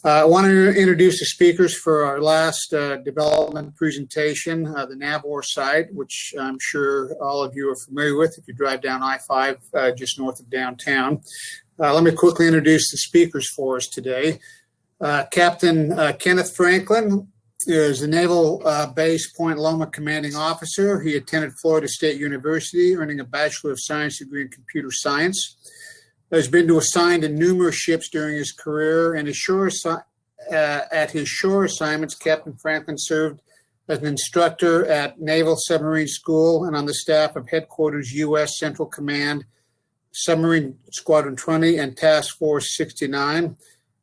I want to introduce the speakers for our last development presentation, the NAVWAR site, which I'm sure all of you are familiar with if you drive down I-5 just north of downtown. Let me quickly introduce the speakers for us today. Captain Kenneth Franklin is the Naval Base Point Loma commanding officer. He attended Florida State University, earning a Bachelor of Science degree in computer science. Has been assigned to numerous ships during his career, and at his shore assignments, Captain Franklin served as an instructor at Naval Submarine School and on the staff of Headquarters U.S. Central Command, Submarine Squadron 20 and Task Force 69.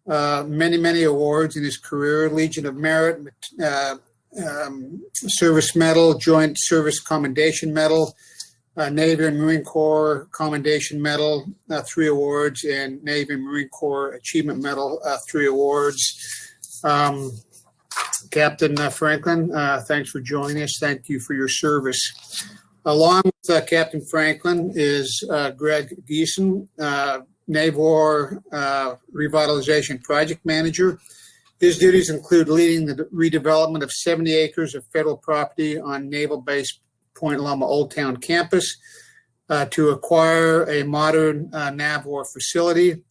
Many awards in his career: Legion of Merit, Service Medal, Joint Service Commendation Medal, Navy and Marine Corps Commendation Medal, 3 awards, and Navy and Marine Corps Achievement Medal, 3 awards. Captain Franklin, thanks for joining us. Thank you for your service. Along with Captain Franklin is Greg Geeson, NAVWAR Revitalization Project Manager. His duties include leading the redevelopment of 70 acres of federal property on Naval Base Point Loma Old Town campus to acquire a modern NAVWAR facility.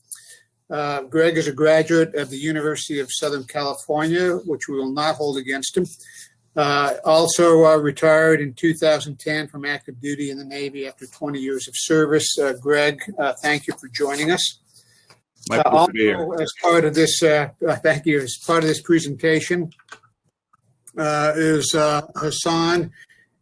Greg is a graduate of the University of Southern California, which we will not hold against him. Also retired in 2010 from active duty in the Navy after 20 years of service. Greg, thank you for joining us. My pleasure to be here. As part of this, thank you. As part of this presentation is Hassan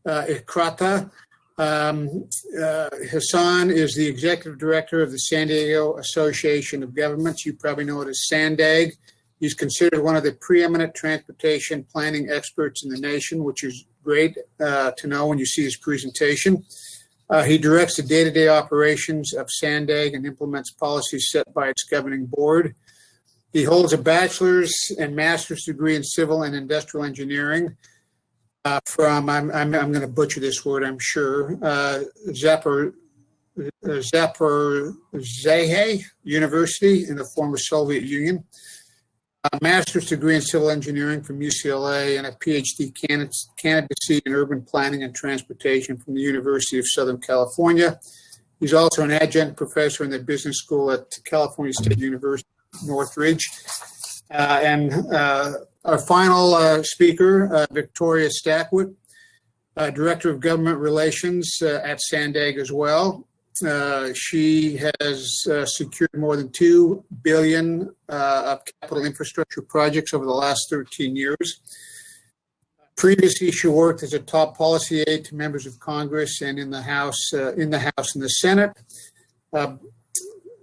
Ikrata. Hassan is the executive director of the San Diego Association of Governments. You probably know it as SANDAG. He's considered one of the preeminent transportation planning experts in the nation, which is great to know when you see his presentation. He directs the day-to-day operations of SANDAG and implements policies set by its governing board. He holds a bachelor's and master's degree in civil and industrial engineering from, I'm going to butcher this word, I'm sure, Zaporizhzhia University in the former Soviet Union. A master's degree in civil engineering from UCLA and a PhD candidacy in urban planning and transportation from the University of Southern California. He's also an adjunct professor in the business school at California State University, Northridge. And our final speaker, Victoria Stackwood, Director of Government Relations at SANDAG as well. She has secured more than $2 billion of capital infrastructure projects over the last 13 years. Previously, she worked as a top policy aide to members of Congress and in the House and the Senate.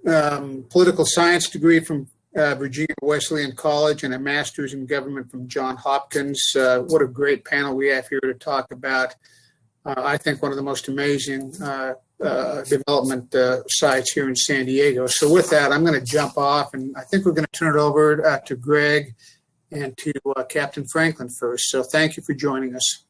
Political science degree from Virginia Wesleyan College and a master's in government from Johns Hopkins. What a great panel we have here to talk about. I think one of the most amazing development sites here in San Diego. So with that, I'm going to jump off, and I think we're going to turn it over to Greg and to Captain Franklin first. So thank you for joining us.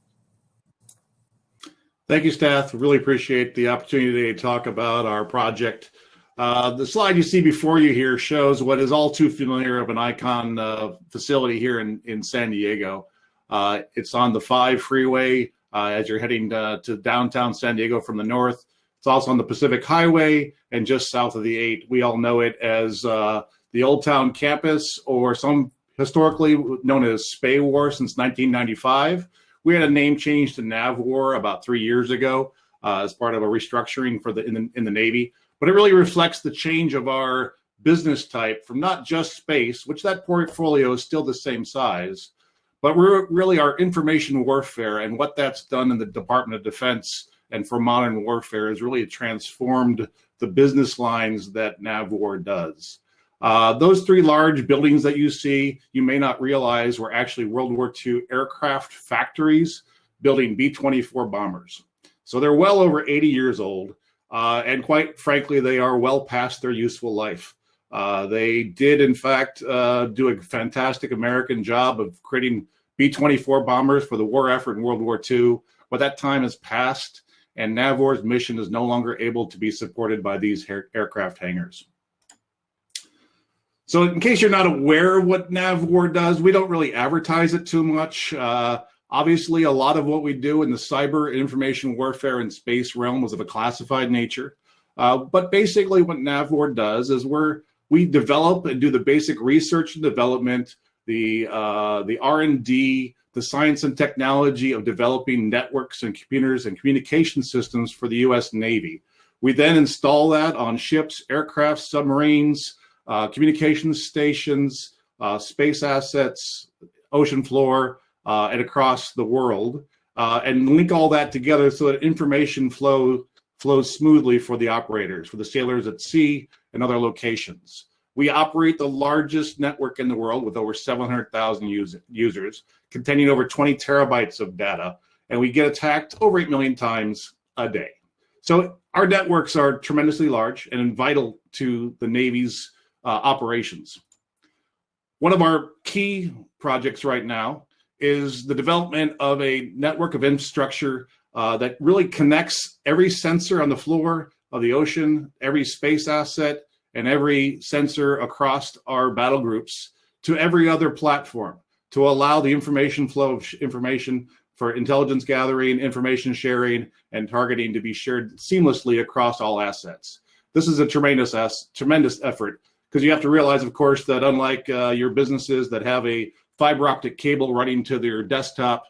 Thank you, Staff. Really appreciate the opportunity today to talk about our project. The slide you see before you here shows what is all too familiar of an icon facility here in San Diego. It's on the 5 freeway as you're heading to downtown San Diego from the north. It's also on the Pacific Highway and just south of the 8. We all know it as the Old Town Campus, or some historically known as SPAWAR since 1995. We had a name change to NAVWAR about 3 years ago as part of a restructuring for in the Navy. But it really reflects the change of our business type from not just space, which that portfolio is still the same size, but we're really our information warfare, and what that's done in the Department of Defense and for modern warfare has really transformed the business lines that NAVWAR does. Those 3 large buildings that you see, you may not realize were actually World War II aircraft factories building B-24 bombers. So they're well over 80 years old. And quite frankly, they are well past their useful life. They did, in fact, do a fantastic American job of creating B-24 bombers for the war effort in World War II. But that time has passed, and NAVWAR's mission is no longer able to be supported by these aircraft hangars. So in case you're not aware what NAVWAR does, we don't really advertise it too much. Obviously, a lot of what we do in the cyber information warfare and space realm was of a classified nature. But basically what NAVWAR does is we develop and do the basic research and development, the R&D, the science and technology of developing networks and computers and communication systems for the U.S. Navy. We then install that on ships, aircraft, submarines, communications stations, space assets, ocean floor, and across the world, and link all that together so that information flows smoothly for the operators, for the sailors at sea and other locations. We operate the largest network in the world with over 700,000 users, containing over 20 terabytes of data, and we get attacked over 8 million times a day. So our networks are tremendously large and vital to the Navy's operations. One of our key projects right now is the development of a network of infrastructure that really connects every sensor on the floor of the ocean, every space asset, and every sensor across our battle groups to every other platform to allow the information flow of information for intelligence gathering, information sharing, and targeting to be shared seamlessly across all assets. This is a tremendous effort because you have to realize, of course, that unlike your businesses that have a fiber optic cable running to their desktop,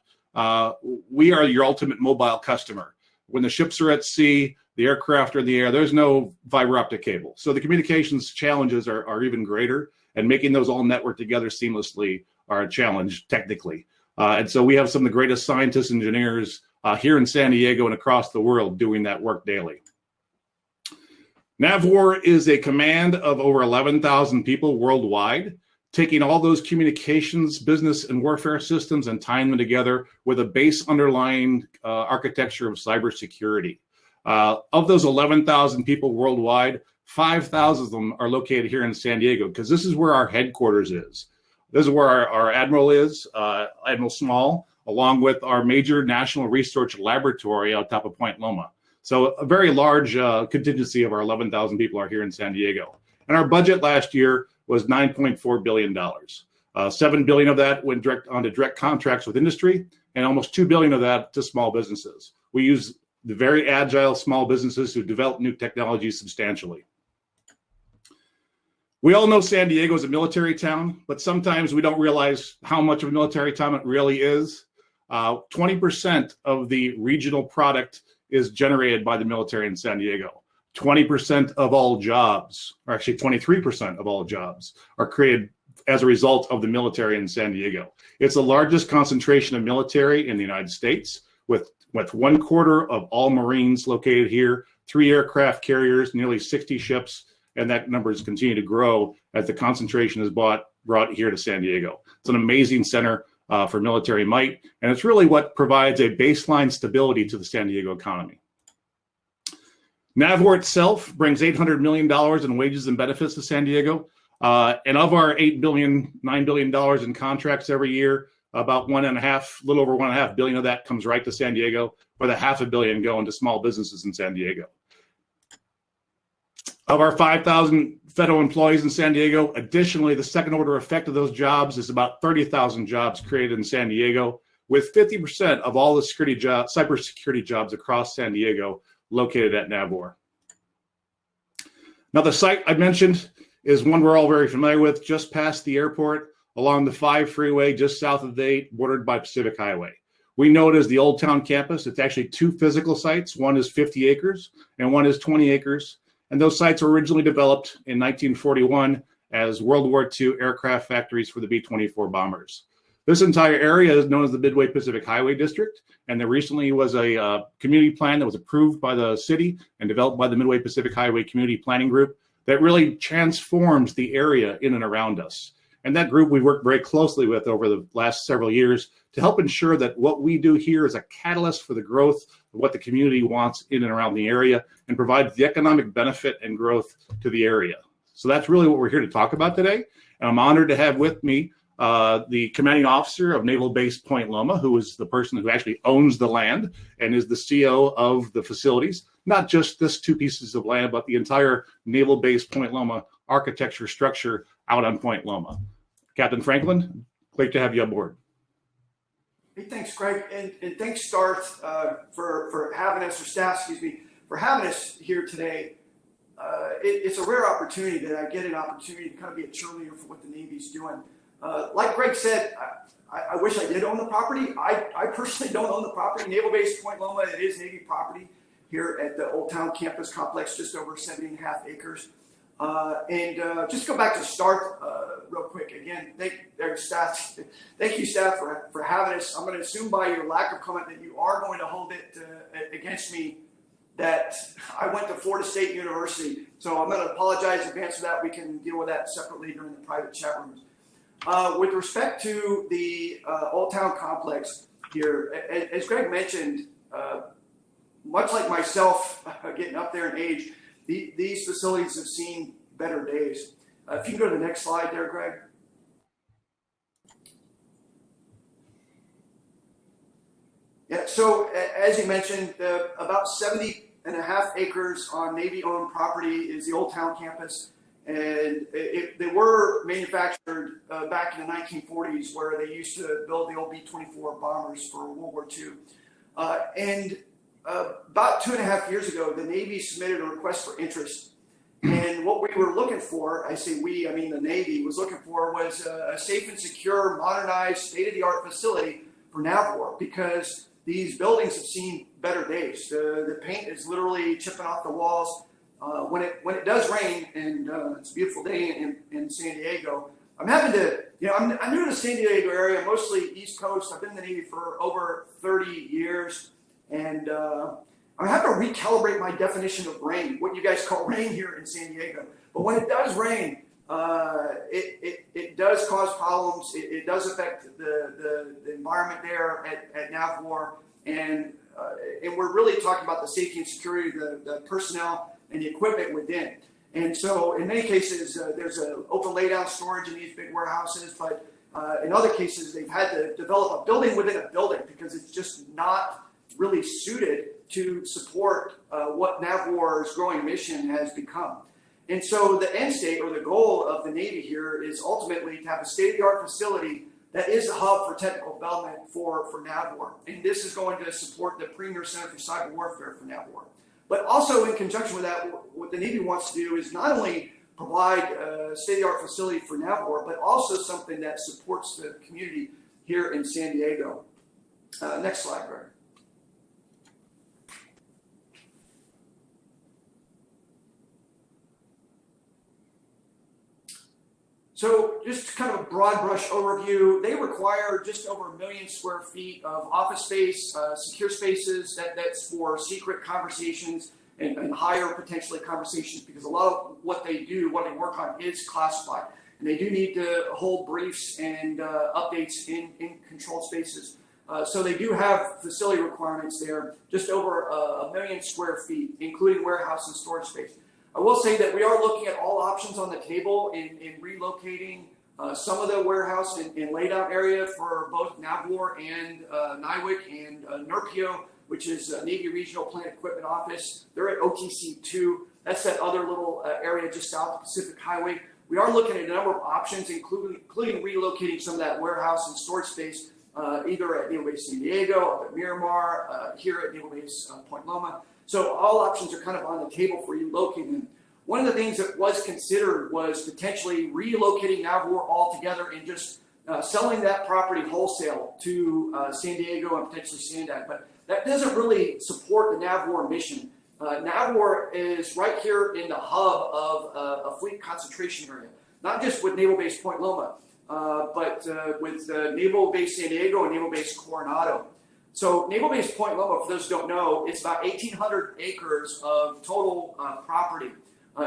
we are your ultimate mobile customer. When the ships are at sea, the aircraft are in the air, there's no fiber optic cable. So the communications challenges are even greater, and making those all network together seamlessly are a challenge technically. And so we have some of the greatest scientists, engineers here in San Diego and across the world doing that work daily. NAVWAR is a command of over 11,000 people worldwide, taking all those communications, business, and warfare systems and tying them together with a base underlying architecture of cybersecurity. Of those 11,000 people worldwide, 5,000 of them are located here in San Diego because this is where our headquarters is. This is where our Admiral is, Admiral Small, along with our major national research laboratory out top of Point Loma. So a very large contingency of our 11,000 people are here in San Diego. And our budget last year was $9.4 billion. $7 billion of that went onto direct contracts with industry, and almost $2 billion of that to small businesses. We use the very agile small businesses who develop new technologies substantially. We all know San Diego is a military town, but sometimes we don't realize how much of a military town it really is. 20% of the regional product is generated by the military in San Diego. 20% of all jobs, or actually 23% of all jobs, are created as a result of the military in San Diego. It's the largest concentration of military in the United States, with 1/4 of all Marines located here, 3 aircraft carriers, nearly 60 ships, and that number is continuing to grow as the concentration is brought here to San Diego. It's an amazing center for military might, and it's really what provides a baseline stability to the San Diego economy. NAVWAR itself brings $800 million in wages and benefits to San Diego, and of our $9 billion in contracts every year, about little over $1.5 billion of that comes right to San Diego, with $500 million going to small businesses in San Diego. Of our 5,000 federal employees in San Diego, additionally, the second order effect of those jobs is about 30,000 jobs created in San Diego, with 50% of all the cybersecurity jobs across San Diego located at NAVWAR. Now, the site I mentioned is one we're all very familiar with, just past the airport, along the 5 freeway, just south of the 8, bordered by Pacific Highway. We know it as the Old Town Campus. It's actually 2 physical sites. One is 50 acres and one is 20 acres. And those sites were originally developed in 1941 as World War II aircraft factories for the B-24 bombers. This entire area is known as the Midway Pacific Highway District, and there recently was a community plan that was approved by the city and developed by the Midway Pacific Highway Community Planning Group that really transforms the area in and around us. And that group we worked very closely with over the last several years to help ensure that what we do here is a catalyst for the growth of what the community wants in and around the area and provides the economic benefit and growth to the area. So that's really what we're here to talk about today. And I'm honored to have with me the commanding officer of Naval Base Point Loma, who is the person who actually owns the land and is the CEO of the facilities, not just this 2 pieces of land, but the entire Naval Base Point Loma architecture structure out on Point Loma. Captain Franklin, great to have you on board. Hey, thanks, Greg, and thanks, Start, for having us, or staff, excuse me, for having us here today. It's a rare opportunity that I get an opportunity to kind of be a cheerleader for what the Navy's doing. Like Greg said, I wish I did own the property. I personally don't own the property. Naval Base Point Loma, it is Navy property here at the Old Town Campus Complex, just over 70.5 acres. Just go back to Start real quick. Again, thank you, staff, for having us. I'm going to assume by your lack of comment that you are going to hold it against me that I went to Florida State University. So I'm going to apologize in advance for that. We can deal with that separately during the private chat rooms. With respect to the Old Town Complex here, as Greg mentioned, much like myself, getting up there in age, these facilities have seen better days. If you can go to the next slide there, Greg. Yeah, so as you mentioned, about 70.5 acres on Navy-owned property is the Old Town Campus. And they were manufactured back in the 1940s, where they used to build the old B-24 bombers for World War II. About 2.5 years ago, the Navy submitted a request for interest. And what we were looking for, I say we, I mean the Navy, was looking for was a safe and secure, modernized, state-of-the-art facility for NAVWAR, because these buildings have seen better days. The paint is literally chipping off the walls. When it does rain, and it's a beautiful day in San Diego, I'm having to, I'm new to the San Diego area, mostly East Coast. I've been in the Navy for over 30 years, and I'm having to recalibrate my definition of rain, what you guys call rain here in San Diego. But when it does rain, it does cause problems. It does affect the environment there at NAVWAR, and we're really talking about the safety and security of the personnel and the equipment within. And so in many cases, there's an open laydown storage in these big warehouses, but in other cases, they've had to develop a building within a building because it's just not really suited to support what NAVWAR's growing mission has become. And so the end state, or the goal of the Navy here, is ultimately to have a state-of-the-art facility that is a hub for technical development for NAVWAR. And this is going to support the premier Center for Cyber Warfare for NAVWAR. But also in conjunction with that, what the Navy wants to do is not only provide a state-of-the-art facility for NAVWAR, but also something that supports the community here in San Diego. Next slide, Greg. So just kind of a broad brush overview, they require just over 1 million square feet of office space, secure spaces, that's for secret conversations and higher potentially conversations, because a lot of what they do, what they work on, is classified. And they do need to hold briefs and updates in controlled spaces. So they do have facility requirements there, just over 1 million square feet, including warehouse and storage space. I will say that we are looking at all options on the table in relocating some of the warehouse and laydown area for both NAVWAR and NIWC and NERPIO, which is Navy Regional Plant Equipment Office. They're at OTC 2. That's that other little area just south of Pacific Highway. We are looking at a number of options, including relocating some of that warehouse and storage space, either at Naval Base San Diego, up at Miramar, here at Naval Base Point Loma. So all options are kind of on the table for relocating them. One of the things that was considered was potentially relocating NAVWAR altogether and just selling that property wholesale to San Diego and potentially SANDAG. But that doesn't really support the NAVWAR mission. NAVWAR is right here in the hub of a fleet concentration area, not just with Naval Base Point Loma, but with Naval Base San Diego and Naval Base Coronado. So Naval Base Point Loma, for those who don't know, it's about 1,800 acres of total property,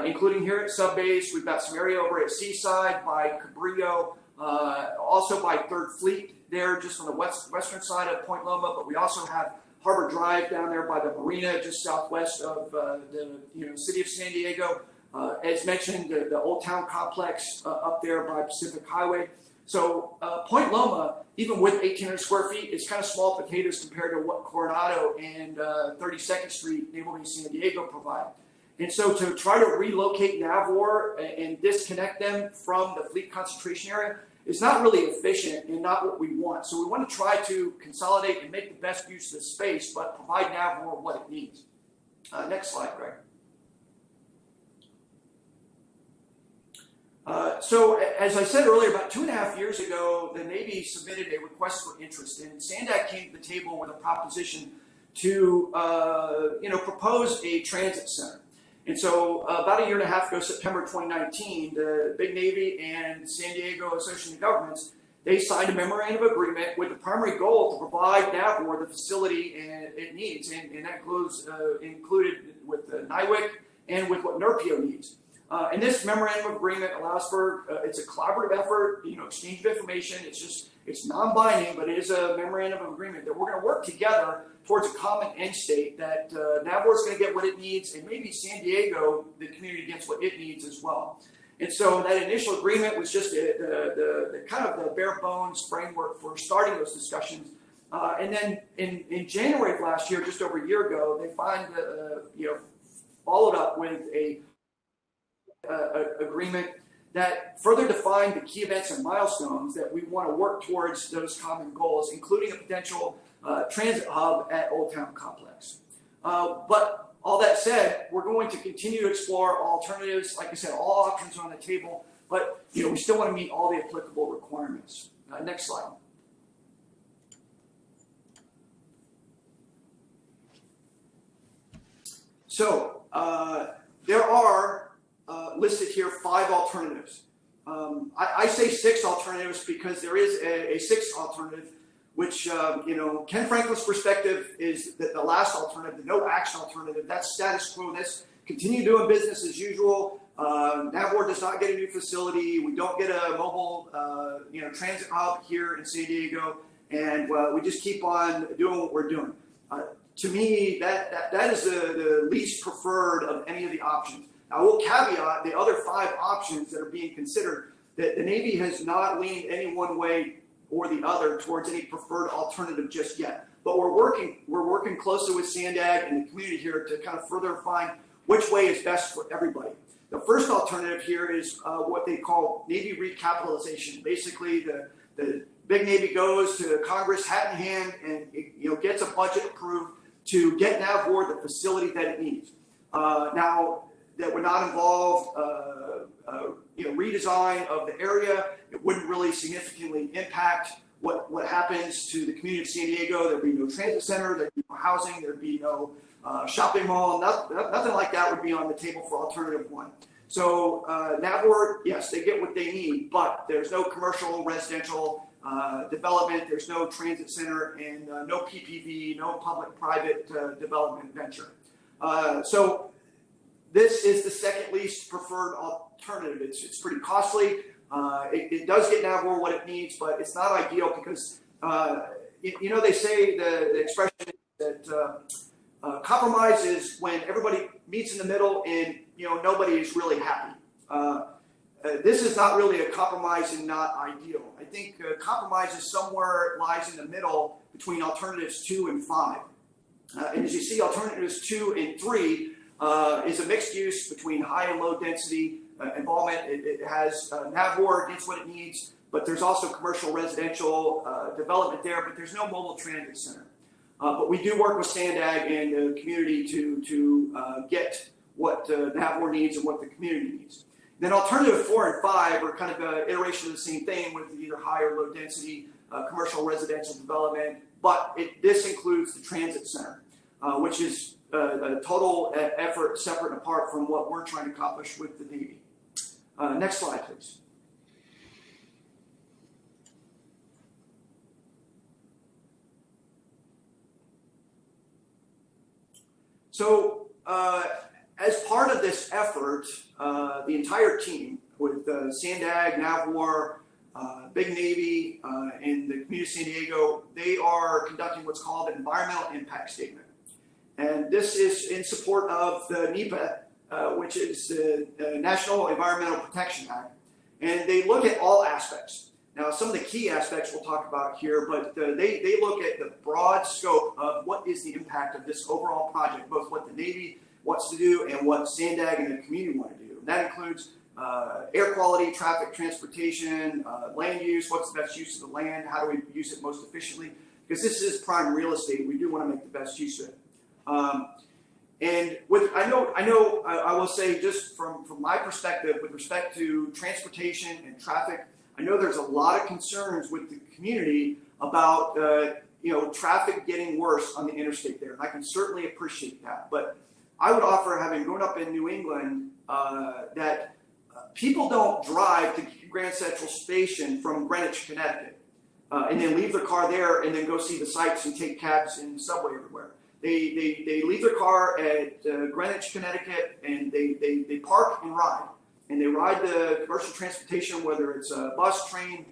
including here at Subbase. We've got some area over at Seaside by Cabrillo, also by 3rd Fleet there just on the western side of Point Loma, but we also have Harbor Drive down there by the marina just southwest of the city of San Diego. As mentioned, the Old Town Complex up there by Pacific Highway. So Point Loma, even with 1,800 square feet, is kind of small potatoes compared to what Coronado and 32nd Street, Naval Base San Diego provide. And so to try to relocate NAVWAR and disconnect them from the fleet concentration area is not really efficient and not what we want. So we want to try to consolidate and make the best use of the space, but provide NAVWAR what it needs. Next slide, Greg. So as I said earlier, about 2.5 years ago, the Navy submitted a request for interest, and SANDAG came to the table with a proposition to propose a transit center. And so about 1.5 years ago, September 2019, the Big Navy and San Diego Association of Governments, they signed a memorandum of agreement with the primary goal to provide NAVWAR the facility it needs, and that includes included with the NIWC and with what NERPIO needs. And this memorandum of agreement allows for, it's a collaborative effort, exchange of information. It's non-binding, but it is a memorandum of agreement that we're going to work together towards a common end state that NAVWAR is going to get what it needs, and maybe San Diego, the community, gets what it needs as well. And so that initial agreement was just the kind of the bare bones framework for starting those discussions. And then in January of last year, just over a year ago, they followed up with a agreement that further defined the key events and milestones that we want to work towards those common goals, including a potential transit hub at Old Town Complex. But all that said, we're going to continue to explore alternatives. Like I said, all options are on the table, but we still want to meet all the applicable requirements. Next slide. So there are listed here 5 alternatives. I say 6 alternatives because there is a 6th alternative, which, Ken Franklin's perspective is that the last alternative, the no action alternative, that's status quo. That's continue doing business as usual. NAVWAR does not get a new facility. We don't get a mobile, transit hub here in San Diego, and we just keep on doing what we're doing. To me, that is the least preferred of any of the options. I will caveat the other 5 options that are being considered that the Navy has not leaned any one way or the other towards any preferred alternative just yet. But we're working closely with SANDAG and the community here to kind of further find which way is best for everybody. The first alternative here is what they call Navy recapitalization. Basically, the Big Navy goes to Congress hat in hand and gets a budget approved to get NAVWAR the facility that it needs. Now, that would not involve redesign of the area. It wouldn't really significantly impact what happens to the community of San Diego. There'd be no transit center, there'd be no housing, there'd be no shopping mall. Nothing like that would be on the table for alternative 1. So NAVWAR, yes, they get what they need, but there's no commercial, residential development, there's no transit center, and no PPV, no public-private development venture. So this is the second least preferred alternative. It's pretty costly. It does get NAVWAR what it needs, but it's not ideal because, they say the expression that compromise is when everybody meets in the middle and, nobody is really happy. This is not really a compromise and not ideal. I think compromise is somewhere lies in the middle between alternatives 2 and 5. And as you see, alternatives 2 and 3 is a mixed use between high and low density involvement. It has NAVWAR gets what it needs, but there's also commercial residential development there, but there's no mobile transit center. But we do work with SANDAG and the community to get what NAVWAR needs and what the community needs. Then alternative 4 and 5 are kind of an iteration of the same thing with either high or low density commercial residential development, but this includes the transit center, which is a total effort separate and apart from what we're trying to accomplish with the Navy. Next slide, please. So as part of this effort, the entire team with SANDAG, NAVWAR, Big Navy, and the community of San Diego, they are conducting what's called an environmental impact statement. And this is in support of the NEPA, which is the National Environmental Protection Act. And they look at all aspects. Now, some of the key aspects we'll talk about here, but they look at the broad scope of what is the impact of this overall project, both what the Navy wants to do and what SANDAG and the community want to do. And that includes air quality, traffic, transportation, land use, what's the best use of the land, how do we use it most efficiently? Because this is prime real estate, we do want to make the best use of it. And with, I will say just from my perspective, with respect to transportation and traffic, I know there's a lot of concerns with the community about traffic getting worse on the interstate there, and I can certainly appreciate that. But I would offer, having grown up in New England, that people don't drive to Grand Central Station from Greenwich, Connecticut, and then leave their car there and then go see the sights and take cabs and subway everywhere. They leave their car at Greenwich, Connecticut, and they park and ride. And they ride the commercial transportation, whether it's a bus, train,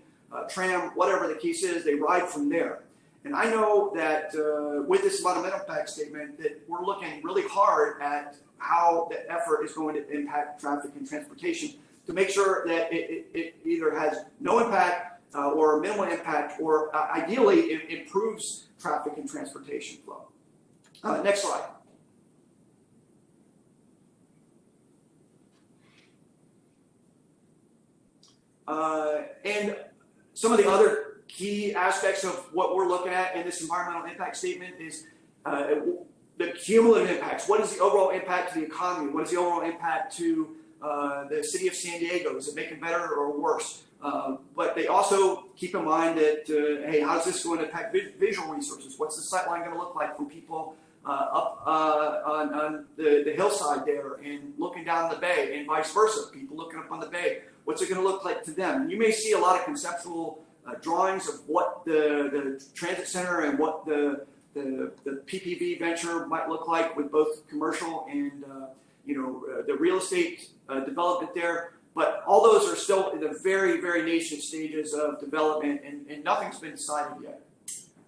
tram, whatever the case is, they ride from there. And I know that with this environmental impact statement that we're looking really hard at how the effort is going to impact traffic and transportation to make sure that it either has no impact or minimal impact, or ideally it improves traffic and transportation flow. Next slide. And some of the other key aspects of what we're looking at in this environmental impact statement is the cumulative impacts. What is the overall impact to the economy? What is the overall impact to the city of San Diego? Is it making better or worse? But they also keep in mind that, hey, how's this going to impact visual resources? What's the sightline going to look like for people up on the hillside there and looking down the bay, and vice versa, people looking up on the bay? What's it going to look like to them? And you may see a lot of conceptual drawings of what the transit center and what the PPV venture might look like with both commercial and the real estate development there. But all those are still in the very, very nascent stages of development, and nothing's been decided yet.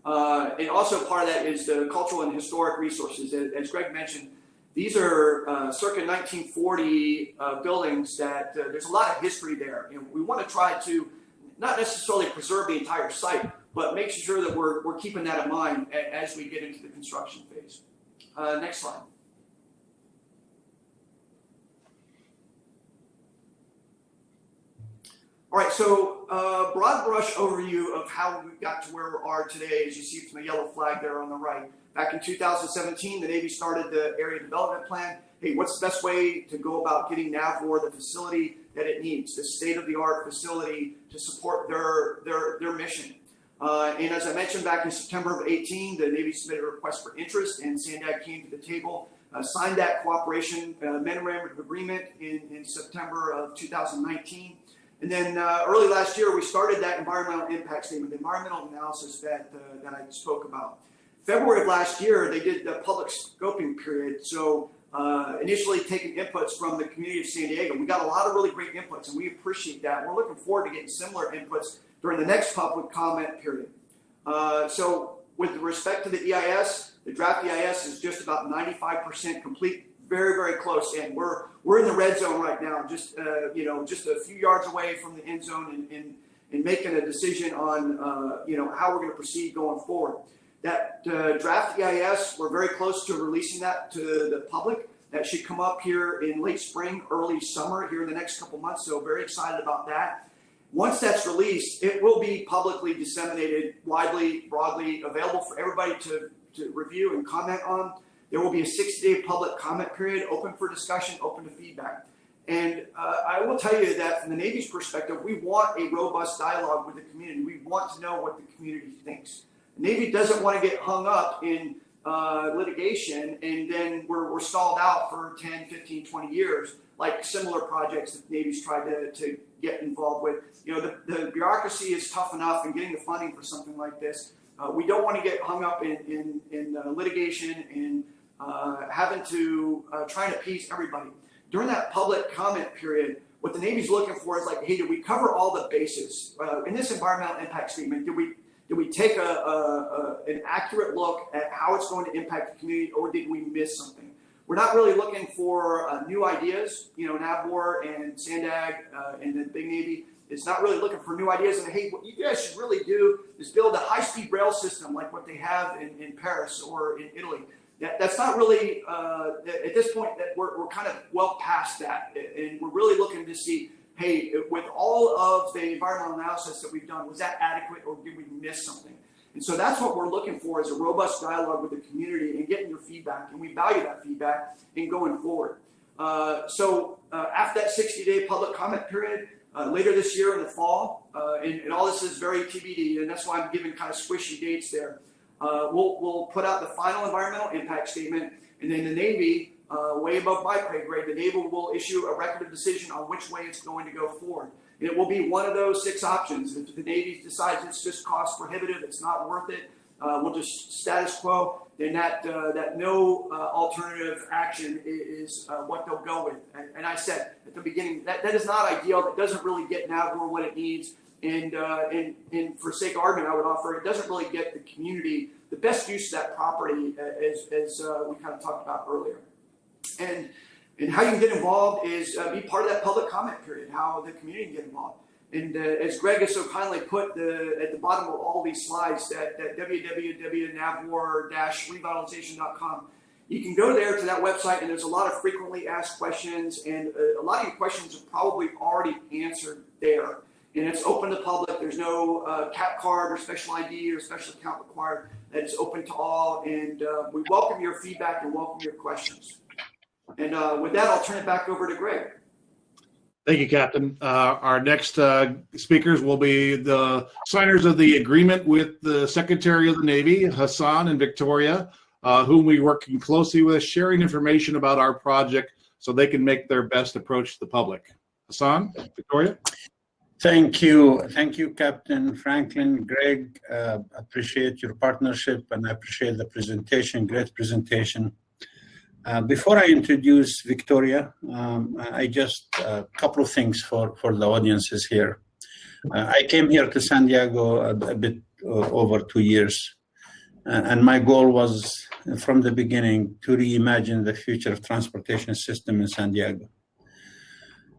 And also part of that is the cultural and historic resources. As Greg mentioned, these are circa 1940 buildings that there's a lot of history there. And we want to try to not necessarily preserve the entire site, but make sure that we're keeping that in mind as we get into the construction phase. Next slide. All right, so broad brush overview of how we got to where we are today, as you see from the yellow flag there on the right. Back in 2017, the Navy started the area development plan. Hey, what's the best way to go about getting NAVWAR the facility that it needs, the state-of-the-art facility to support their mission? And as I mentioned, back in September of 18, the Navy submitted a request for interest, and SANDAG came to the table, signed that cooperation memorandum of agreement in September of 2019. And then early last year, we started that environmental impact statement, the environmental analysis that I spoke about. February of last year, they did the public scoping period. So initially taking inputs from the community of San Diego. We got a lot of really great inputs, and we appreciate that. We're looking forward to getting similar inputs during the next public comment period. So with respect to the EIS, the draft EIS is just about 95% complete. Very, very close, and we're in the red zone right now, just just a few yards away from the end zone, and making a decision on how we're going to proceed going forward. That draft EIS, we're very close to releasing that to the public. That should come up here in late spring, early summer, here in the next couple months. So very excited about that. Once that's released, it will be publicly disseminated, widely, broadly available for everybody to review and comment on. There will be a 60-day public comment period, open for discussion, open to feedback. And I will tell you that from the Navy's perspective, we want a robust dialogue with the community. We want to know what the community thinks. The Navy doesn't want to get hung up in litigation, and then we're stalled out for 10, 15, 20 years, like similar projects that the Navy's tried to get involved with. The bureaucracy is tough enough in getting the funding for something like this. We don't want to get hung up in litigation and having to try and appease everybody. During that public comment period, what the Navy's looking for is like, hey, did we cover all the bases? In this environmental impact statement, did we take an accurate look at how it's going to impact the community, or did we miss something? We're not really looking for new ideas. NAVWAR and SANDAG and the big Navy is not really looking for new ideas. And hey, what you guys should really do is build a high-speed rail system like what they have in Paris or in Italy. That's not really, at this point, that we're kind of well past that. And we're really looking to see, hey, with all of the environmental analysis that we've done, was that adequate or did we miss something? And so that's what we're looking for, is a robust dialogue with the community and getting your feedback. And we value that feedback in going forward. So after that 60-day public comment period, later this year in the fall, and all this is very TBD, and that's why I'm giving kind of squishy dates there. We'll put out the final environmental impact statement, and then the Navy, way above my pay grade, the Naval will issue a record of decision on which way it's going to go forward. And it will be one of those 6 options. If the Navy decides it's just cost prohibitive, it's not worth it, we'll just status quo, then that no alternative action is what they'll go with. And I said at the beginning, that is not ideal. It doesn't really get NAVWAR what it needs. And for sake of argument, I would offer it doesn't really get the community the best use of that property, as we kind of talked about earlier. And how you can get involved is be part of that public comment period, how the community can get involved. And as Greg has so kindly put at the bottom of all these slides, that www.navwar-revitalization.com, you can go there to that website, and there's a lot of frequently asked questions, and a lot of your questions are probably already answered there. And it's open to the public. There's no cap card or special ID or special account required. It's open to all, and we welcome your feedback and welcome your questions. And with that, I'll turn it back over to Greg. Thank you, Captain. Our next speakers will be the signers of the agreement with the Secretary of the Navy, Hassan and Victoria, whom we're working closely with, sharing information about our project so they can make their best approach to the public. Hassan, Victoria? Thank you. Thank you, Captain Franklin, Greg. Appreciate your partnership, and I appreciate the presentation, great presentation. Before I introduce Victoria, I just a couple of things for the audiences here. I came here to San Diego a bit over 2 years, and my goal was from the beginning to reimagine the future of transportation system in San Diego.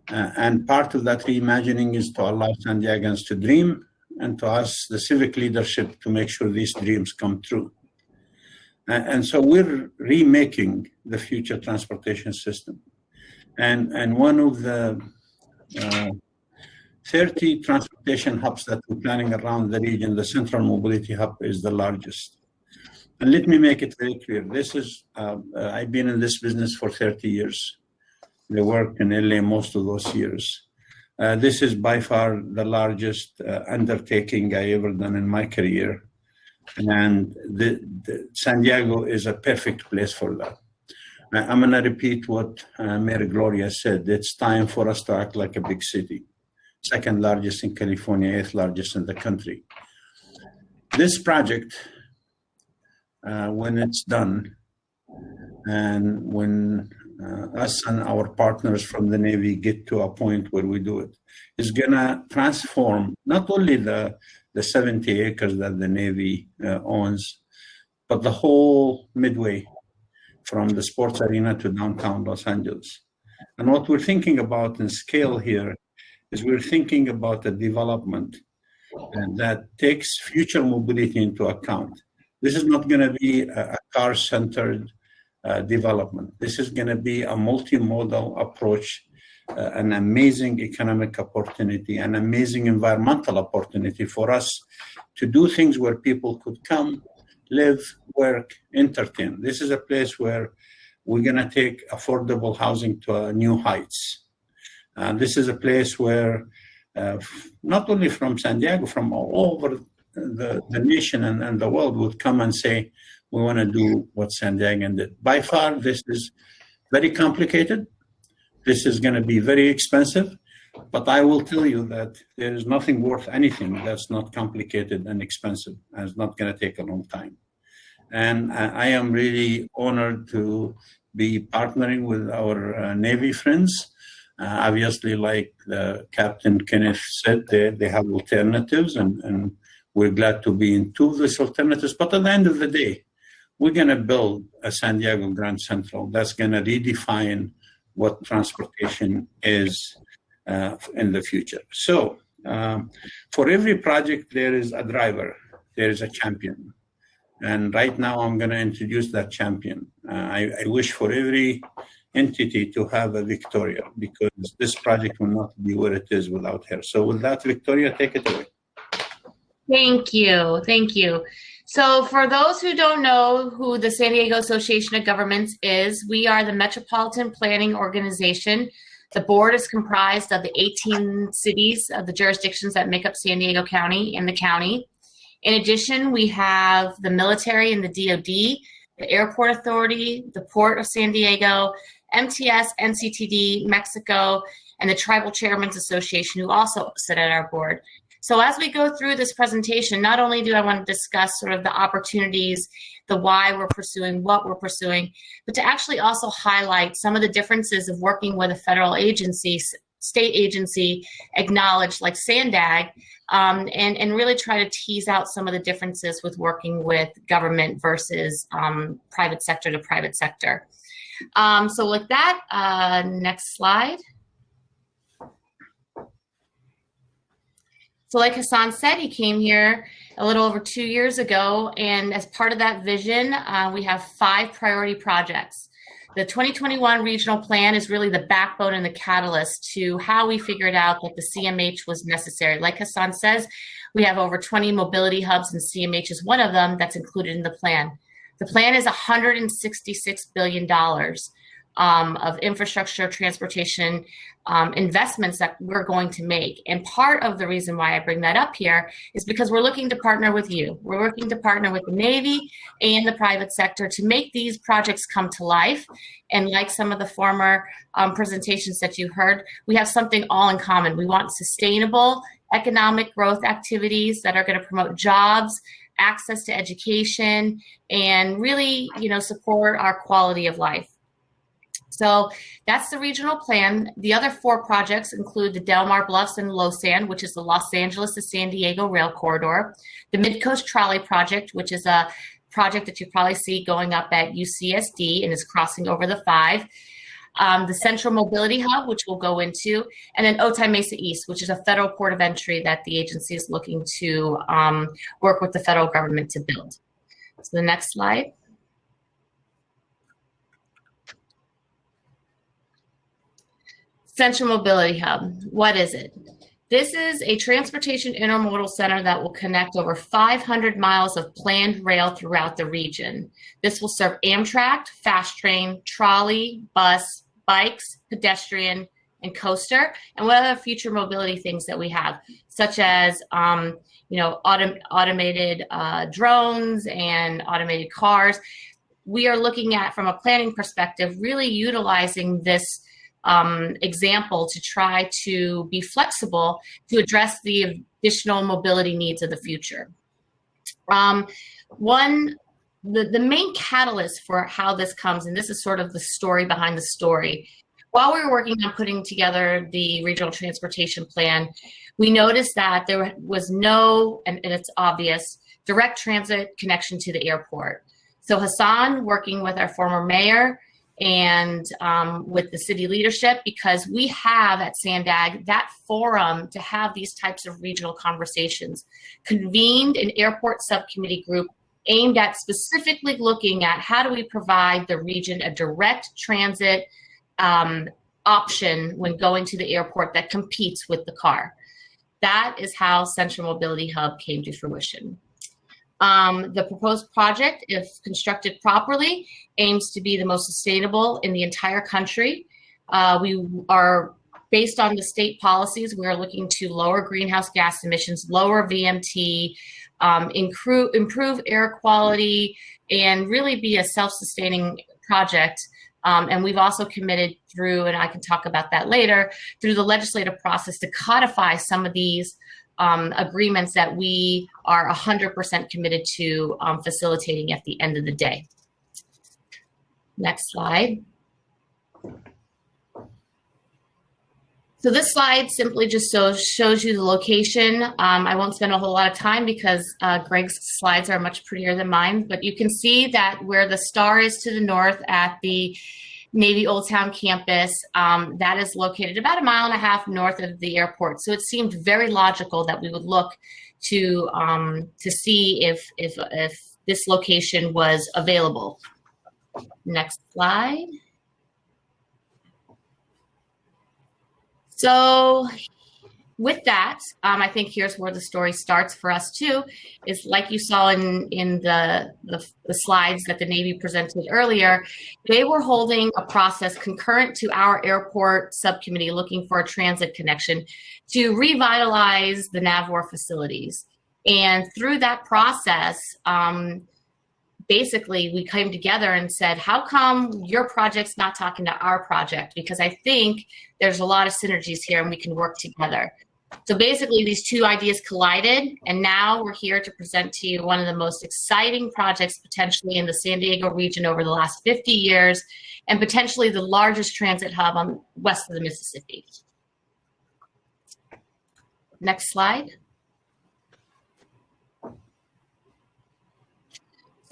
And part of that reimagining is to allow San Diegans to dream, and to us, the civic leadership, to make sure these dreams come true. And so we're remaking the future transportation system. And one of the 30 transportation hubs that we're planning around the region, the Central Mobility Hub is the largest. And let me make it very clear. This is, I've been in this business for 30 years. I worked in LA most of those years. This is by far the largest undertaking I ever done in my career. And San Diego is a perfect place for that. I'm going to repeat what Mayor Gloria said. It's time for us to act like a big city. 2nd largest in California, 8th largest in the country. This project, when it's done, and when us and our partners from the Navy get to a point where we do it, is going to transform not only the 70 acres that the Navy owns, but the whole Midway from the sports arena to downtown Los Angeles. And what we're thinking about in scale here is we're thinking about a development that takes future mobility into account. This is not going to be a car-centered development. This is going to be a multimodal approach, an amazing economic opportunity, an amazing environmental opportunity for us to do things where people could come, live, work, entertain. This is a place where we're going to take affordable housing to new heights. This is a place where not only from San Diego, from all over the nation and the world would come and say, we want to do what San Diego did. By far, this is very complicated. This is going to be very expensive, but I will tell you that there is nothing worth anything that's not complicated and expensive, and it's not going to take a long time. And I am really honored to be partnering with our Navy friends. Obviously, like Captain Kenneth said, they have alternatives, and we're glad to be in 2 of these alternatives. But at the end of the day, we're going to build a San Diego Grand Central that's going to redefine what transportation is in the future. So for every project, there is a driver, there is a champion. And right now, I'm going to introduce that champion. I wish for every entity to have a Victoria, because this project will not be where it is without her. So with that, Victoria, take it away. Thank you. Thank you. So for those who don't know who the San Diego Association of Governments is, we are the Metropolitan Planning Organization. The board is comprised of the 18 cities of the jurisdictions that make up San Diego County and the county. In addition, we have the military and the DoD, the Airport Authority, the Port of San Diego, MTS, NCTD, Mexico, and the Tribal Chairmen's Association, who also sit at our board. So as we go through this presentation, not only do I want to discuss sort of the opportunities, the why we're pursuing, what we're pursuing, but to actually also highlight some of the differences of working with a federal agency, state agency acknowledged like SANDAG, and really try to tease out some of the differences with working with government versus private sector to private sector. So with that, next slide. So like Hassan said, he came here a little over 2 years ago, and as part of that vision, we have 5 priority projects. The 2021 regional plan is really the backbone and the catalyst to how we figured out that the CMH was necessary. Like Hassan says, we have over 20 mobility hubs, and CMH is one of them that's included in the plan. The plan is $166 billion of infrastructure, transportation, investments that we're going to make. And part of the reason why I bring that up here is because we're looking to partner with you. We're looking to partner with the Navy and the private sector to make these projects come to life. And like some of the former presentations that you heard, we have something all in common. We want sustainable economic growth activities that are going to promote jobs, access to education, and really, support our quality of life. So that's the regional plan. The other 4 projects include the Del Mar Bluffs and Losan, which is the Los Angeles to San Diego rail corridor, the Midcoast Trolley Project, which is a project that you probably see going up at UCSD and is crossing over the 5, the Central Mobility Hub, which we'll go into, and then Otay Mesa East, which is a federal port of entry that the agency is looking to work with the federal government to build. So the next slide. Central Mobility Hub, what is it? This is a transportation intermodal center that will connect over 500 miles of planned rail throughout the region. This will serve Amtrak, fast train, trolley, bus, bikes, pedestrian, and coaster, and what other future mobility things that we have, such as automated drones and automated cars. We are looking at, from a planning perspective, really utilizing this example to try to be flexible to address the additional mobility needs of the future. The main catalyst for how this comes, and this is sort of the story behind the story, while we were working on putting together the regional transportation plan, we noticed that there was no, and it's obvious, direct transit connection to the airport. So Hassan, working with our former mayor, and with the city leadership, because we have at SANDAG that forum to have these types of regional conversations, convened an airport subcommittee group aimed at specifically looking at how do we provide the region a direct transit option when going to the airport that competes with the car. That is how Central Mobility Hub came to fruition. The proposed project, if constructed properly, aims to be the most sustainable in the entire country. We are, based on the state policies, we are looking to lower greenhouse gas emissions, lower VMT, improve air quality, and really be a self-sustaining project. And we've also committed through, and I can talk about that later, through the legislative process to codify some of these agreements that we are 100% committed to facilitating at the end of the day. Next slide. So this slide simply just shows you the location. I won't spend a whole lot of time because Greg's slides are much prettier than mine, but you can see that where the star is to the north at the Navy Old Town campus, that is located about 1.5 miles north of the airport. So it seemed very logical that we would look to see if this location was available. Next slide. So with that, I think here's where the story starts for us too, is like you saw in the slides that the Navy presented earlier, they were holding a process concurrent to our airport subcommittee looking for a transit connection to revitalize the NAVWAR facilities. And through that process, basically we came together and said, how come your project's not talking to our project? Because I think there's a lot of synergies here and we can work together. So basically these two ideas collided, and now we're here to present to you one of the most exciting projects potentially in the San Diego region over the last 50 years, and potentially the largest transit hub on west of the Mississippi. Next slide.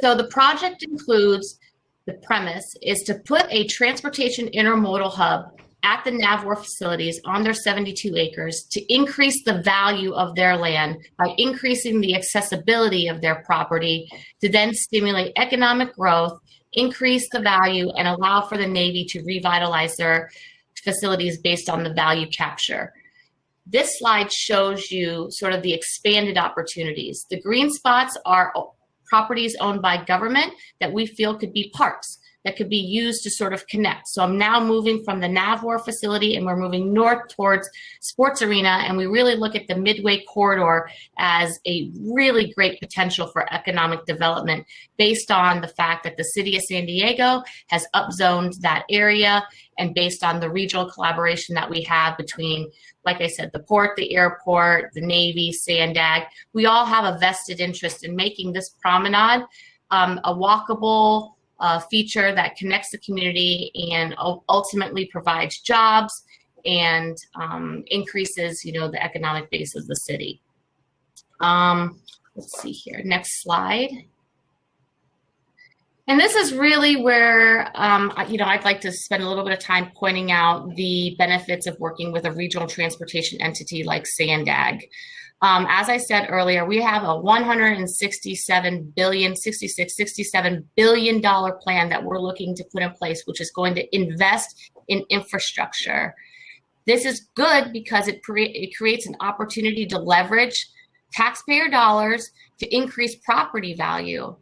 So the project includes, the premise is to put a transportation intermodal hub at the NAVWAR facilities on their 72 acres to increase the value of their land by increasing the accessibility of their property, to then stimulate economic growth, increase the value, and allow for the Navy to revitalize their facilities based on the value capture. This slide shows you sort of the expanded opportunities. The green spots are properties owned by government that we feel could be parks that could be used to sort of connect. So I'm now moving from the NAVWAR facility and we're moving north towards Sports Arena, and we really look at the Midway corridor as a really great potential for economic development based on the fact that the city of San Diego has upzoned that area, and based on the regional collaboration that we have between, like I said, the port, the airport, the Navy, SANDAG. We all have a vested interest in making this promenade a walkable feature that connects the community and ultimately provides jobs and increases, the economic base of the city. Let's see here, next slide. And this is really where, I'd like to spend a little bit of time pointing out the benefits of working with a regional transportation entity like SANDAG. As I said earlier, we have a $67 billion plan that we're looking to put in place, which is going to invest in infrastructure. This is good because it creates an opportunity to leverage taxpayer dollars to increase property value.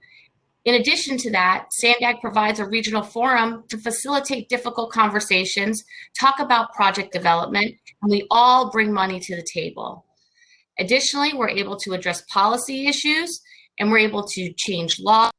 In addition to that, SANDAG provides a regional forum to facilitate difficult conversations, talk about project development, and we all bring money to the table. Additionally, we're able to address policy issues, and we're able to change law,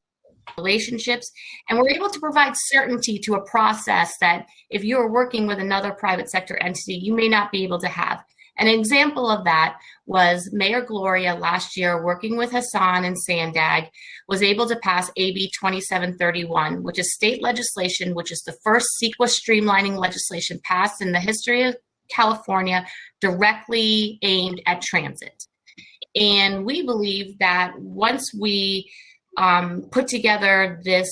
relationships, and we're able to provide certainty to a process that if you're working with another private sector entity, you may not be able to have. An example of that was Mayor Gloria last year, working with Hassan and SANDAG, was able to pass AB 2731, which is state legislation, which is the first CEQA streamlining legislation passed in the history of California directly aimed at transit. And we believe that once we put together this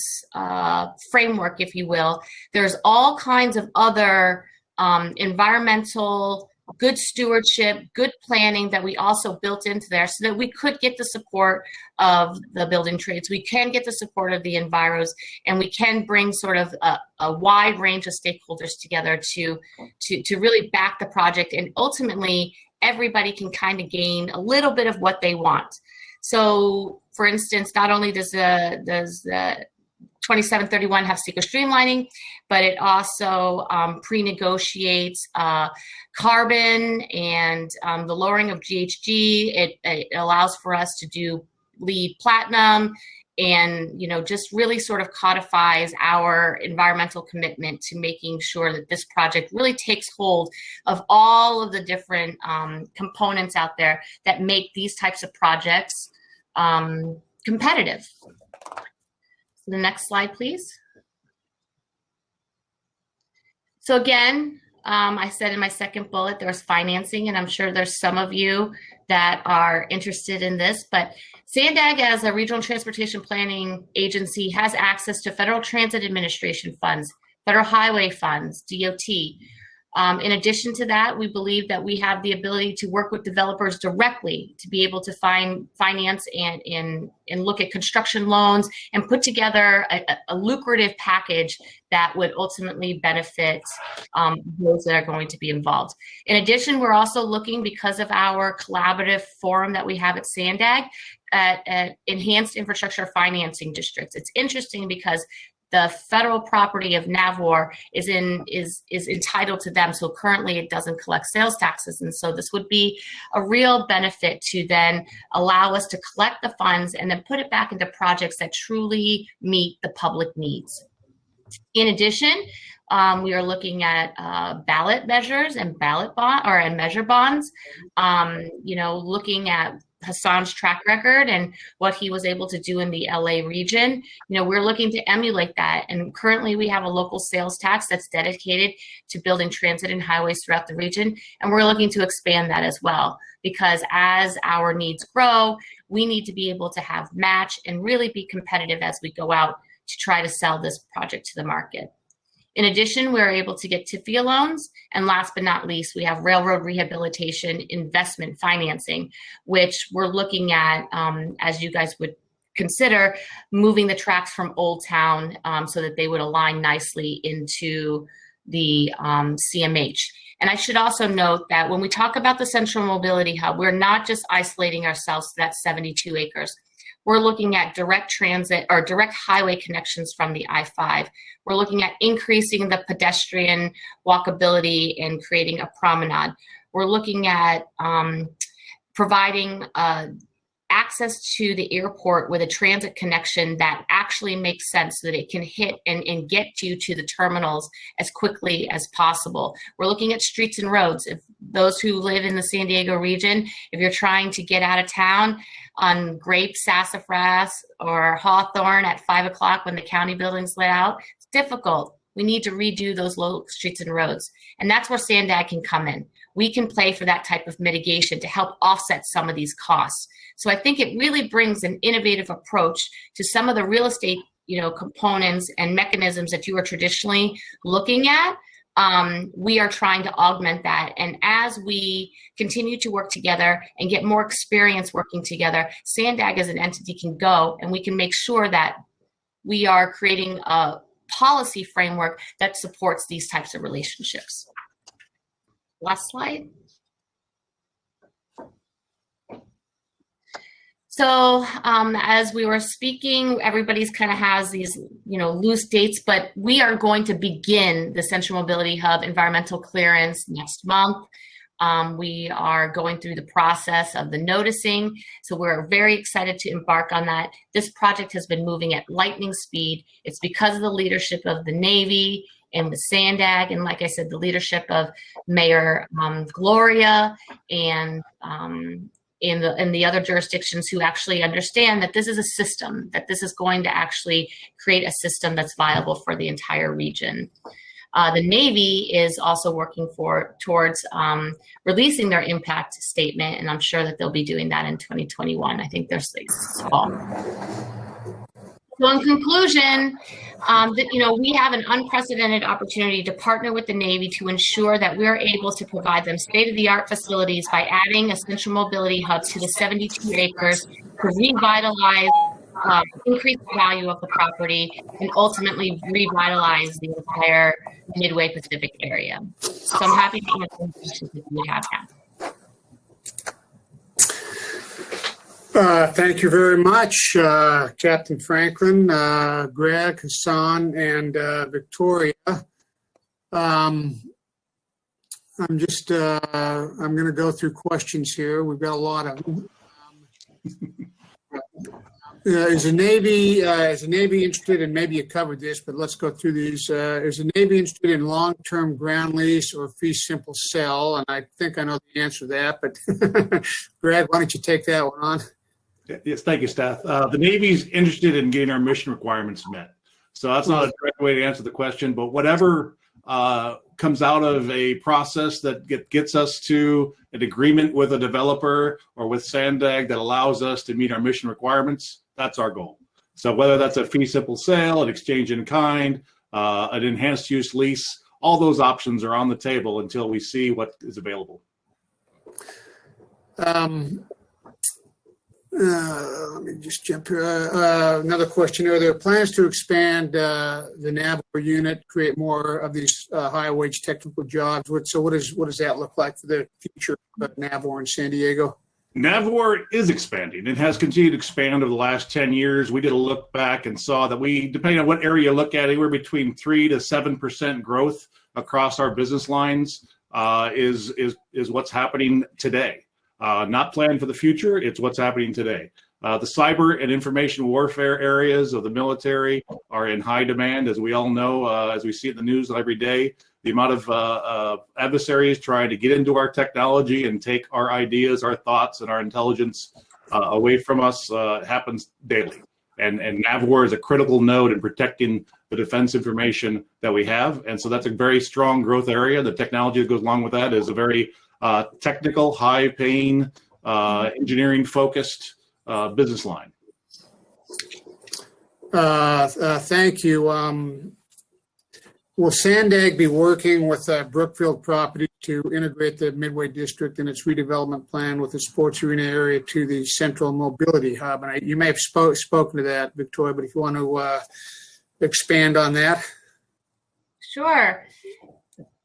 framework, if you will, there's all kinds of other environmental, good stewardship, good planning that we also built into there so that we could get the support of the building trades, we can get the support of the enviros, and we can bring sort of a wide range of stakeholders together to really back the project, and ultimately everybody can kind of gain a little bit of what they want. So for instance, not only does the 2731 have CEQA streamlining, but it also pre-negotiates carbon and the lowering of GHG. It allows for us to do LEED Platinum, and just really sort of codifies our environmental commitment to making sure that this project really takes hold of all of the different components out there that make these types of projects competitive. So the next slide, please. So again, I said in my second bullet, there's financing, and I'm sure there's some of you that are interested in this, but SANDAG as a regional transportation planning agency has access to Federal Transit Administration funds, Federal Highway funds, DOT, In addition to that, we believe that we have the ability to work with developers directly to be able to finance and look at construction loans and put together a lucrative package that would ultimately benefit those that are going to be involved. In addition, we're also looking, because of our collaborative forum that we have at SANDAG, at enhanced infrastructure financing districts. It's interesting because the federal property of NAVWAR is entitled to them. So currently it doesn't collect sales taxes. And so this would be a real benefit to then allow us to collect the funds and then put it back into projects that truly meet the public needs. In addition, we are looking at ballot measures and measure bonds, looking at Hassan's track record and what he was able to do in the LA region. We're looking to emulate that. And currently we have a local sales tax that's dedicated to building transit and highways throughout the region. And we're looking to expand that as well, because as our needs grow, we need to be able to have match and really be competitive as we go out to try to sell this project to the market. In addition, we're able to get TIFIA loans. And last but not least, we have railroad rehabilitation investment financing, which we're looking at, as you guys would consider, moving the tracks from Old Town so that they would align nicely into the CMH. And I should also note that when we talk about the Central Mobility Hub, we're not just isolating ourselves to that 72 acres. We're looking at direct transit or direct highway connections from the I-5. We're looking at increasing the pedestrian walkability and creating a promenade. We're looking at providing access to the airport with a transit connection that actually makes sense so that it can hit and get you to the terminals as quickly as possible. We're looking at streets and roads. If those who live in the San Diego region, if you're trying to get out of town on Grape, Sassafras, or Hawthorne at 5 o'clock when the county buildings let out, it's difficult. We need to redo those local streets and roads. And that's where SANDAG can come in. We can play for that type of mitigation to help offset some of these costs. So I think it really brings an innovative approach to some of the real estate, components and mechanisms that you are traditionally looking at. We are trying to augment that. And as we continue to work together and get more experience working together, SANDAG as an entity can go and we can make sure that we are creating a policy framework that supports these types of relationships. Last slide. So as we were speaking, everybody's kind of has these, loose dates, but we are going to begin the Central Mobility Hub environmental clearance next month. We are going through the process of the noticing. So we're very excited to embark on that. This project has been moving at lightning speed. It's because of the leadership of the Navy and the SANDAG, and like I said, the leadership of Mayor Gloria and in the other jurisdictions who actually understand that this is a system, that this is going to actually create a system that's viable for the entire region. The Navy is also working towards releasing their impact statement, and I'm sure that they'll be doing that in 2021. I think there's this fall. So in conclusion, we have an unprecedented opportunity to partner with the Navy to ensure that we are able to provide them state-of-the-art facilities by adding a Central Mobility Hub to the 72 acres to revitalize, increase the value of the property, and ultimately revitalize the entire Midway Pacific area. So I'm happy to answer any questions that you have now. Thank you very much, Captain Franklin, Greg, Hassan, and Victoria. I'm going to go through questions here. We've got a lot of them. Is the Navy interested, and maybe you covered this, but let's go through these. Is the Navy interested in long-term ground lease or fee simple sell? And I think I know the answer to that, but Greg, why don't you take that one on? Yes, thank you, Steph. The Navy's interested in getting our mission requirements met. So that's not a direct way to answer the question, but whatever comes out of a process that gets us to an agreement with a developer or with SANDAG that allows us to meet our mission requirements, that's our goal. So whether that's a fee simple sale, an exchange in kind, an enhanced use lease, all those options are on the table until we see what is available. Let me just jump here. Another question. Are there plans to expand the NAVWAR unit, create more of these high-wage technical jobs? What does that look like for the future of NAVWAR in San Diego? NAVWAR is expanding. It has continued to expand over the last 10 years. We did a look back and saw that we, depending on what area you look at, anywhere between 3 to 7% growth across our business lines is what's happening today. Not planned for the future, it's what's happening today. The cyber and information warfare areas of the military are in high demand, as we all know, as we see it in the news every day. The amount of adversaries trying to get into our technology and take our ideas, our thoughts, and our intelligence away from us happens daily. And NAVWAR is a critical node in protecting the defense information that we have. And so that's a very strong growth area. The technology that goes along with that is a very technical, high-paying, engineering-focused business line. Thank you. Will SANDAG be working with Brookfield Property to integrate the Midway District and its redevelopment plan with the sports arena area to the central mobility hub? And you may have spoken to that, Victoria, but if you want to expand on that. Sure.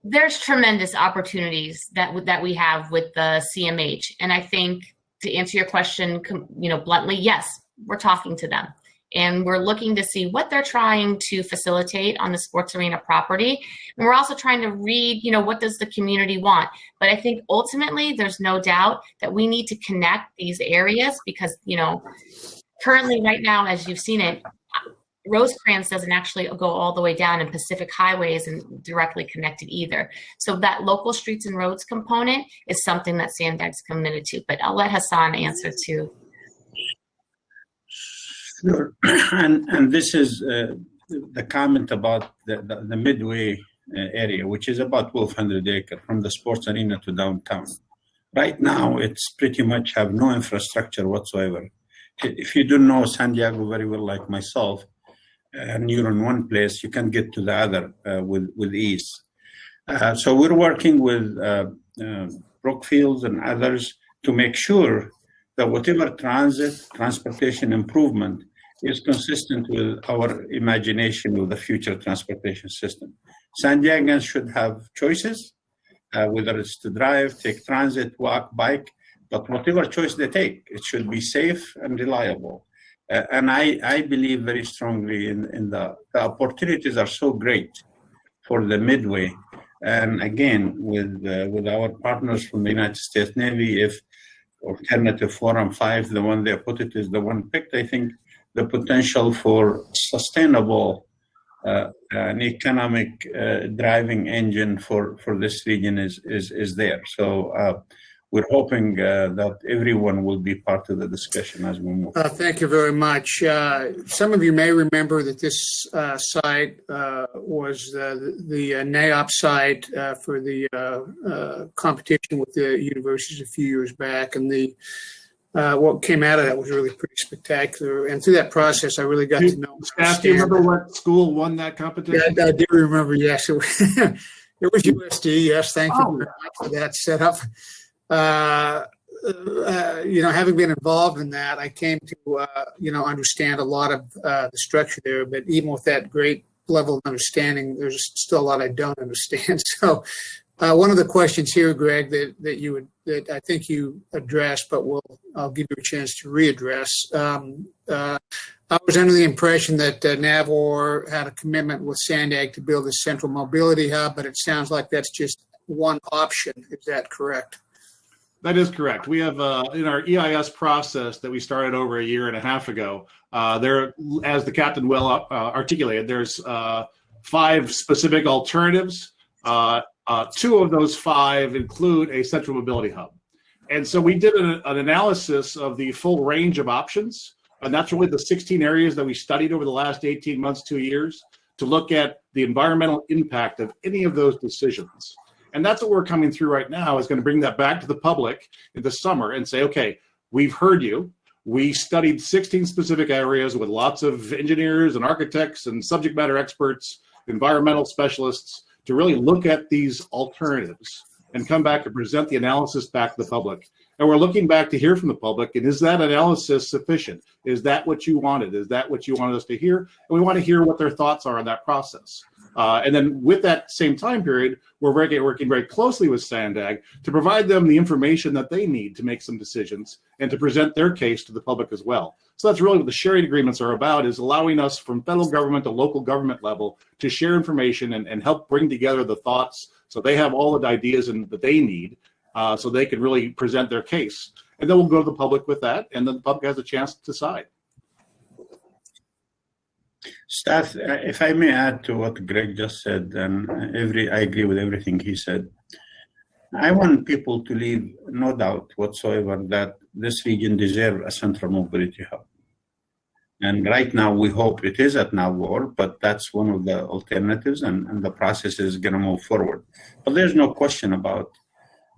There's tremendous opportunities that we have with the CMH. And I think to answer your question, bluntly, yes, we're talking to them. And we're looking to see what they're trying to facilitate on the sports arena property. And we're also trying to read, what does the community want? But I think ultimately there's no doubt that we need to connect these areas because, currently right now, as you've seen it, Rosecrans doesn't actually go all the way down, and Pacific Highway isn't directly connected either. So that local streets and roads component is something that SANDAG's committed to. But I'll let Hassan answer too. Sure. And this is the comment about the Midway area, which is about 1,200 acres from the sports arena to downtown. Right now, it's pretty much have no infrastructure whatsoever. If you don't know San Diego very well, like myself, and you're in one place, you can get to the other with ease. So we're working with Brookfield and others to make sure that whatever transportation improvement is consistent with our imagination of the future transportation system. San Diegans should have choices, whether it's to drive, take transit, walk, bike, but whatever choice they take, it should be safe and reliable. And I believe very strongly in the opportunities are so great for the Midway. And again, with our partners from the United States Navy, if Alternative Forum 5, the one they put it is the one picked, I think the potential for sustainable an economic driving engine for this region is there. So we're hoping that everyone will be part of the discussion as we move. Thank you very much. Some of you may remember that this site was the NAOP site for the competition with the universities a few years back, and what came out of that was really pretty spectacular. And through that process, I really got to know. Staff, do you remember what school won that competition? Yeah, I do remember. Yes, it was USD. Yes, thank you very much for that setup. Having been involved in that, I came to, understand a lot of the structure there. But even with that great level of understanding, there's still a lot I don't understand. So one of the questions here, Greg, that I think you addressed, but I'll give you a chance to readdress. I was under the impression that NAVWAR had a commitment with SANDAG to build a central mobility hub, but it sounds like that's just one option. Is that correct? That is correct. We have in our EIS process that we started over a year and a half ago, there, as the captain well articulated, there's 5 specific alternatives. 2 of those 5 include a central mobility hub. And so we did an analysis of the full range of options, and that's really the 16 areas that we studied over the last 18 months, 2 years, to look at the environmental impact of any of those decisions. And that's what we're coming through right now, is going to bring that back to the public in the summer and say, okay, we've heard you. We studied 16 specific areas with lots of engineers and architects and subject matter experts, environmental specialists, to really look at these alternatives and come back and present the analysis back to the public. And we're looking back to hear from the public, and is that analysis sufficient? Is that what you wanted? Is that what you wanted us to hear? And we want to hear what their thoughts are on that process. And then with that same time period, we're working very closely with SANDAG to provide them the information that they need to make some decisions and to present their case to the public as well. So that's really what the sharing agreements are about, is allowing us from federal government to local government level to share information and help bring together the thoughts so they have all the ideas that they need so they can really present their case. And then we'll go to the public with that, and then the public has a chance to decide. Staff, if I may add to what Greg just said, and I agree with everything he said. I want people to leave no doubt whatsoever that this region deserves a central mobility hub. And right now, we hope it is at NAVWAR, but that's one of the alternatives, and the process is going to move forward. But there's no question about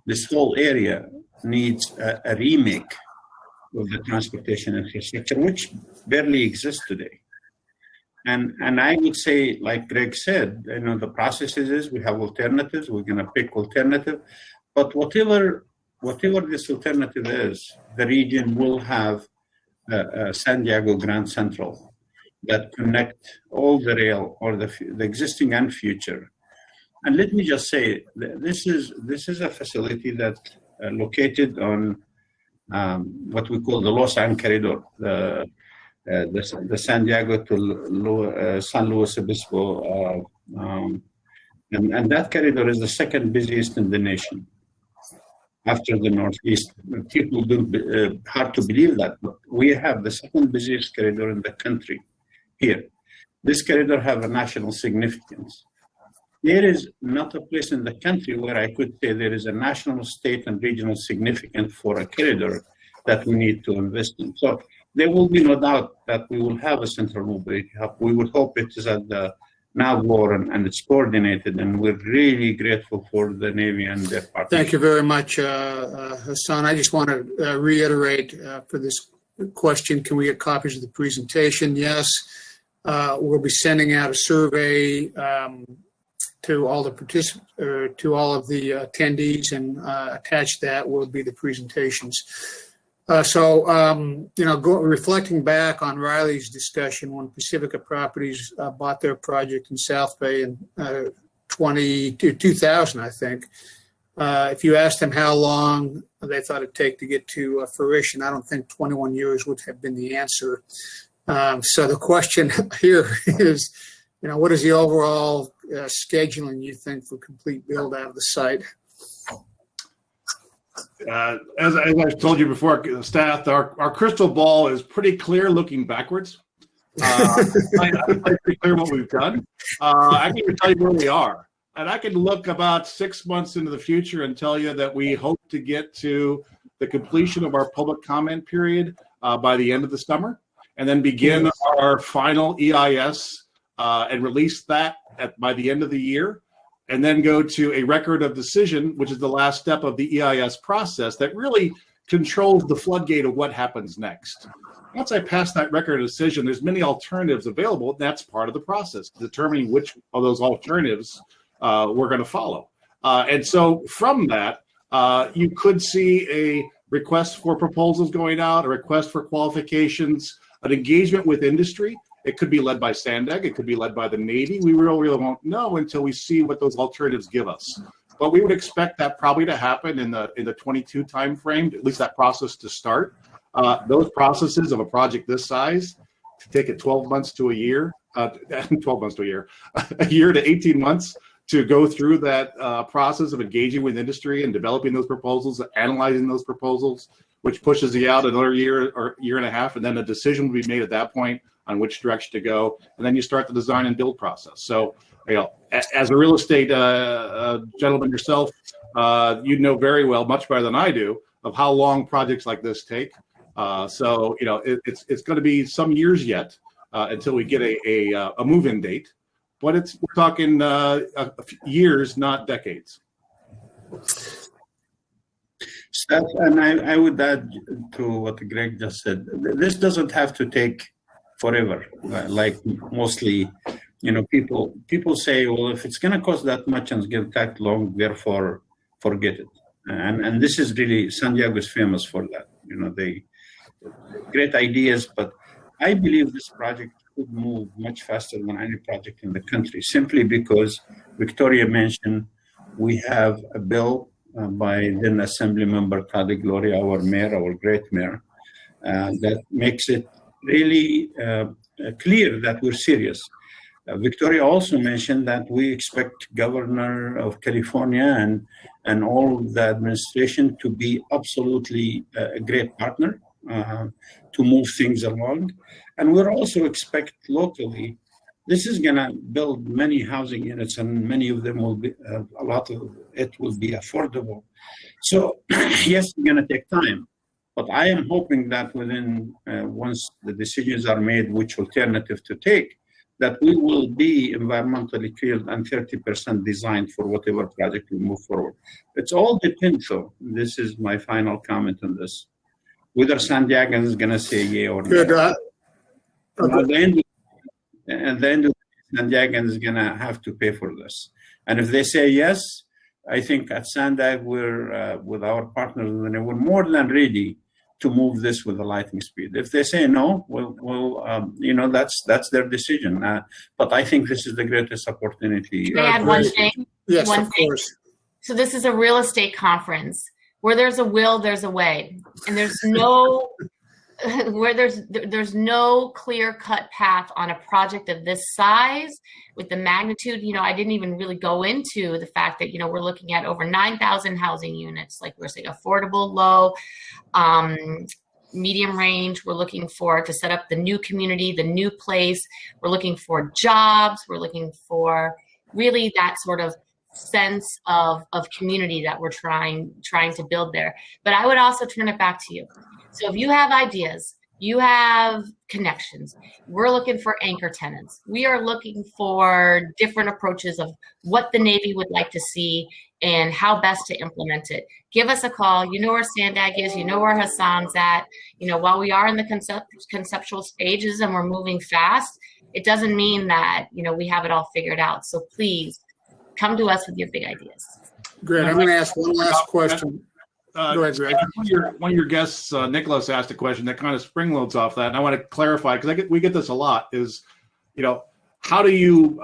this whole area needs a remake of the transportation infrastructure, which barely exists today. And I would say, like Greg said, the process is we have alternatives. We're going to pick alternative, but whatever this alternative is, the region will have San Diego Grand Central that connect all the rail or the existing and future. And let me just say, this is a facility that located on what we call the Los Angeles corridor, the San Diego to San Luis Obispo, and that corridor is the second busiest in the nation after the Northeast. People do hard to believe that, but we have the second busiest corridor in the country here. This corridor have a national significance. There is not a place in the country where I could say there is a national, state, and regional significance for a corridor that we need to invest in. So there will be no doubt that we will have a central mobility hub. We would hope it is at the NAVWAR and it's coordinated, and we're really grateful for the Navy and their partners. Thank you very much, Hassan. I just want to reiterate for this question, can we get copies of the presentation? Yes. We'll be sending out a survey to all the attendees, and attached to that will be the presentations. Reflecting back on Riley's discussion when Pacifica Properties bought their project in South Bay in 2000, I think. If you asked them how long they thought it'd take to get to fruition, I don't think 21 years would have been the answer. So the question here is, what is the overall scheduling you think for complete build out of the site? As I've told you before, staff, our crystal ball is pretty clear looking backwards. I'm pretty clear what we've done. I can even tell you where we are. And I can look about 6 months into the future and tell you that we hope to get to the completion of our public comment period by the end of the summer, and then begin our final EIS and release that by the end of the year. And then go to a record of decision, which is the last step of the EIS process that really controls the floodgate of what happens next. Once I pass that record of decision, there's many alternatives available. And that's part of the process, determining which of those alternatives we're going to follow. And so from that, you could see a request for proposals going out, a request for qualifications, an engagement with industry. It could be led by SANDAG. It could be led by the Navy. We really won't know until we see what those alternatives give us. But we would expect that probably to happen in the 22 timeframe, at least that process to start. Those processes of a project this size to take it 12 months to a year, 12 months to a year, a year to 18 months to go through that process of engaging with industry and developing those proposals, analyzing those proposals, which pushes you out another year or year and a half, and then a decision will be made at that point on which direction to go, and then you start the design and build process. So, as a real estate gentleman yourself, you know very well, much better than I do, of how long projects like this take. It's going to be some years yet until we get a move-in date, but we're talking years, not decades. Steph, and I would add to what Greg just said, this doesn't have to take forever, like mostly people say, well, if it's going to cost that much and it's going to take long, therefore forget it. And this is really, San Diego is famous for that. They great ideas, but I believe this project could move much faster than any project in the country, simply because Victoria mentioned we have a bill by then Assembly Member Todd Gloria, our mayor, our great mayor, that makes it really clear that we're serious. Victoria also mentioned that we expect Governor of California and all the administration to be absolutely a great partner to move things along. And we'll also expect locally, this is going to build many housing units, and many of them will be, a lot of it will be affordable. So yes, it's going to take time. But I am hoping that within, once the decisions are made, which alternative to take, that we will be environmentally cleared and 30% designed for whatever project we move forward. It's all depends, though. This is my final comment on this. Whether San Diego is going to say yay or no. Good. At the end of the day, San Diego is going to have to pay for this. And if they say yes, I think at SANDAG, we're, with our partners, we're more than ready to move this with a lightning speed. If they say no, well, that's their decision. But I think this is the greatest opportunity. Can I add one thing? Yes, One of thing. course. So this is a real estate conference. Where there's a will, there's a way. And there's no where there's no clear-cut path on a project of this size with the magnitude. I didn't even really go into the fact that, we're looking at over 9,000 housing units, like we're saying affordable, low, medium range. We're looking to set up the new community, the new place. We're looking for jobs. We're looking for really that sort of sense of community that we're trying to build there. But I would also turn it back to you. So if you have ideas, you have connections, we're looking for anchor tenants. We are looking for different approaches of what the Navy would like to see and how best to implement it. Give us a call. You know where SANDAG is. You know where Hassan's at. While we are in the conceptual stages and we're moving fast, it doesn't mean that, we have it all figured out. So please come to us with your big ideas. Great. I'm going to ask one last question. Go ahead, Greg. One of your guests, Nicholas, asked a question that kind of spring-loads off that, and I want to clarify, because we get this a lot, is, how do you,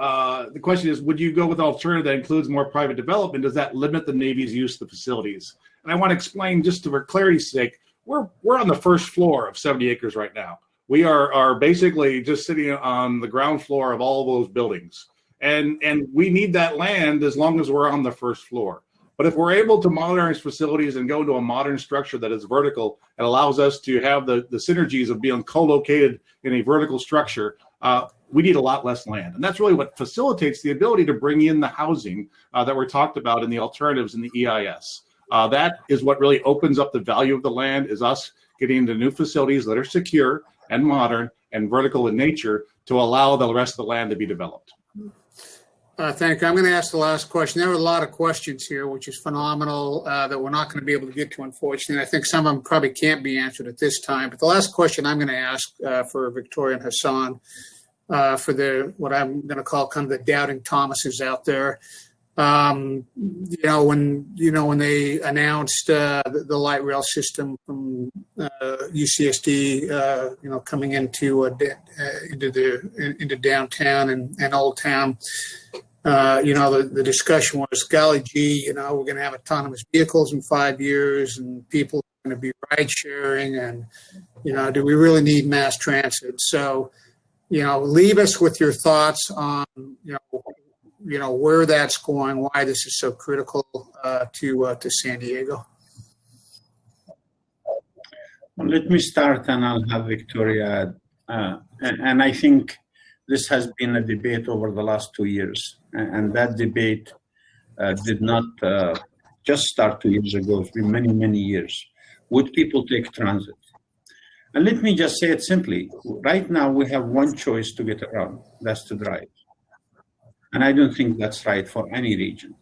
the question is, would you go with an alternative that includes more private development? Does that limit the Navy's use of the facilities? And I want to explain, just for clarity's sake, we're on the first floor of 70 acres right now. We are basically just sitting on the ground floor of all those buildings. And we need that land as long as we're on the first floor. But if we're able to modernize facilities and go into a modern structure that is vertical and allows us to have the synergies of being co-located in a vertical structure, we need a lot less land. And that's really what facilitates the ability to bring in the housing that we're talked about in the alternatives in the EIS. That is what really opens up the value of the land, is us getting into new facilities that are secure and modern and vertical in nature to allow the rest of the land to be developed. Thank you. I'm going to ask the last question. There were a lot of questions here, which is phenomenal, that we're not going to be able to get to, unfortunately. I think some of them probably can't be answered at this time. But the last question I'm going to ask for Victoria and Hassan, for what I'm going to call kind of the doubting Thomases out there. When they announced the light rail system from UCSD, coming into downtown and Old Town, the discussion was, golly gee, we're going to have autonomous vehicles in 5 years, and people are going to be ride sharing, and do we really need mass transit? So, leave us with your thoughts on where that's going, why this is so critical to San Diego. Well, let me start, and I'll have Victoria add. And I think this has been a debate over the last 2 years, and that debate did not just start 2 years ago. It's been many, many years. Would people take transit? And let me just say it simply. Right now, we have one choice to get around. That's to drive. And I don't think that's right for any region.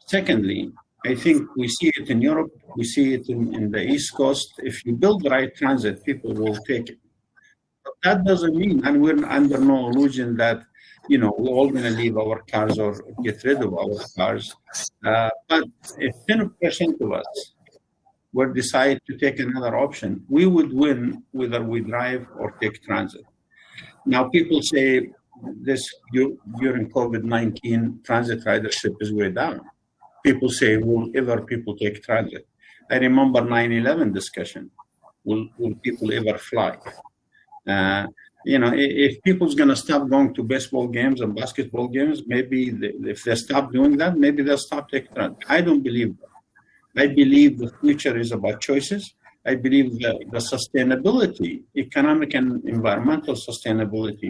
Secondly, I think we see it in Europe. We see it in the East Coast. If you build the right transit, people will take it. But that doesn't mean, and we're under no illusion that, you know, we're all going to leave our cars or get rid of our cars. But if 10% of us were decide to take another option, we would win whether we drive or take transit. Now, people say this during COVID-19, transit ridership is way down. People say, will ever people take transit? I remember 9/11 discussion. Will people ever fly? You know, if people's going to stop going to baseball games and basketball games, maybe if they stop doing that, maybe they'll stop taking transit. I don't believe that. I believe the future is about choices. I believe the sustainability, economic and environmental sustainability,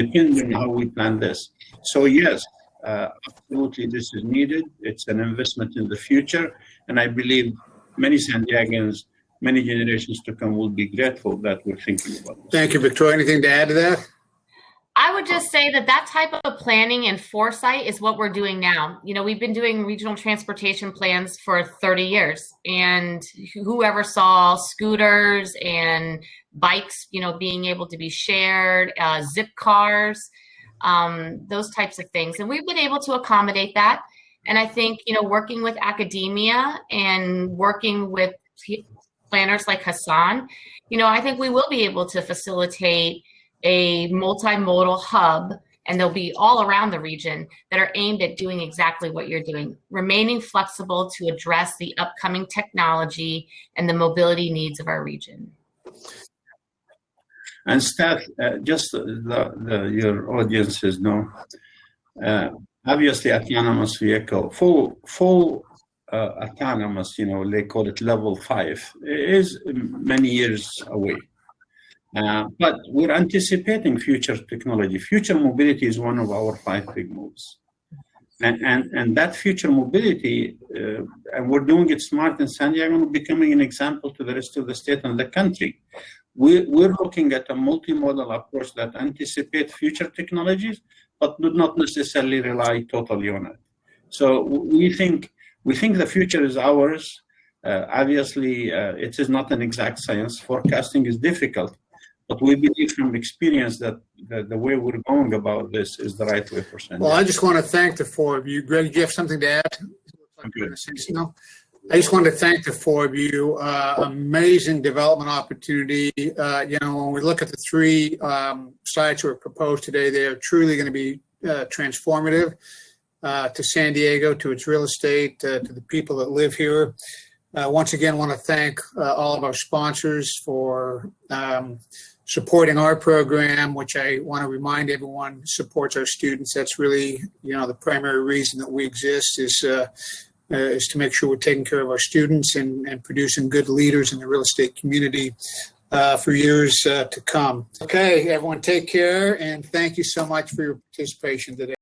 depends on how we plan this. So yes, absolutely, this is needed. It's an investment in the future, and I believe many San Diegans, many generations to come will be grateful that we're thinking about this. Thank you, Victoria. Anything to add to that? I would just say that type of planning and foresight is what we're doing now. You know, we've been doing regional transportation plans for 30 years, and whoever saw scooters and bikes, you know, being able to be shared, zip cars, those types of things. And we've been able to accommodate that. And I think, you know, working with academia and working with planners like Hassan, you know, I think we will be able to facilitate a multimodal hub, and they'll be all around the region that are aimed at doing exactly what you're doing, remaining flexible to address the upcoming technology and the mobility needs of our region. And staff, just your audiences know, obviously autonomous vehicle, full autonomous, you know, they call it level 5, is many years away. But we're anticipating future technology. Future mobility is one of our 5 big moves. And that future mobility, and we're doing it smart in San Diego, becoming an example to the rest of the state and the country. We're looking at a multimodal approach that anticipates future technologies, but do not necessarily rely totally on it. So we think the future is ours. Obviously, it is not an exact science. Forecasting is difficult. But we believe from experience that the way we're going about this is the right way for San Diego. Well, I just want to thank the 4 of you. Greg, do you have something to add? No? I just want to thank the 4 of you. Amazing development opportunity. You know, when we look at the 3 sites that were proposed today, they are truly going to be transformative to San Diego, to its real estate, to the people that live here. Once again, I want to thank all of our sponsors for supporting our program, which I want to remind everyone supports our students. That's really, you know, the primary reason that we exist is to make sure we're taking care of our students and producing good leaders in the real estate community for years to come. Okay, everyone, take care, and thank you so much for your participation today.